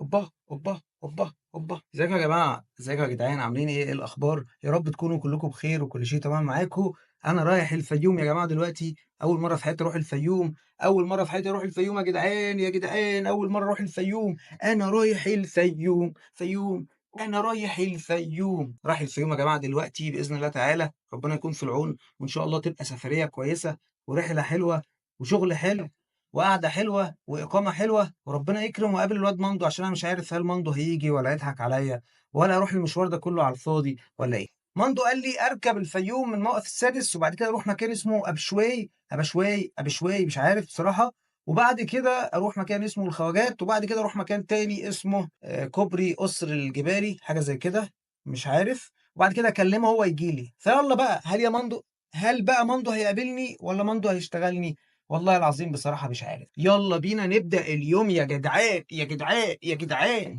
اوبا اوبا اوبا اوبا، ازيكم يا جماعه؟ ازيكم يا جدعان؟ عاملين ايه؟ ايه الاخبار؟ يا رب تكونوا كلكم بخير وكل شيء تمام معاكم. انا رايح الفيوم يا جماعه دلوقتي، اول مره في حياتي اروح الفيوم. اول مره في حياتي اروح الفيوم يا جدعان، يا جدعان اول مره اروح الفيوم. انا رايح الفيوم فيوم. انا رايح الفيوم، رايح الفيوم يا جماعه دلوقتي باذن الله تعالى. ربنا يكون في العون، وان شاء الله تبقى سفريه كويسه ورحله حلوه وشغل حلو وقعدة حلوة وإقامة حلوة، وربنا يكرم وأقابل الواد مندو، عشان أنا مش عارف هل مندو هيجي ولا هيضحك عليا ولا أروح المشوار ده كله على الفاضي ولا إيه. مندو قال لي أركب الفيوم من الموقف السادس، وبعد كده أروح مكان اسمه أبشوي مش عارف بصراحة. وبعد كده أروح مكان اسمه الخواجات، وبعد كده أروح مكان تاني اسمه كوبري قصر الجبالي، حاجة زي كده مش عارف. وبعد كده أكلمه هو يجي لي. فيلا بقى، هل بقى مندو هيقابلني ولا مندو هيشتغلني؟ والله العظيم بصراحة مش عارف. يلا بينا نبدأ اليوم يا جدعان يا جدعان يا جدعان.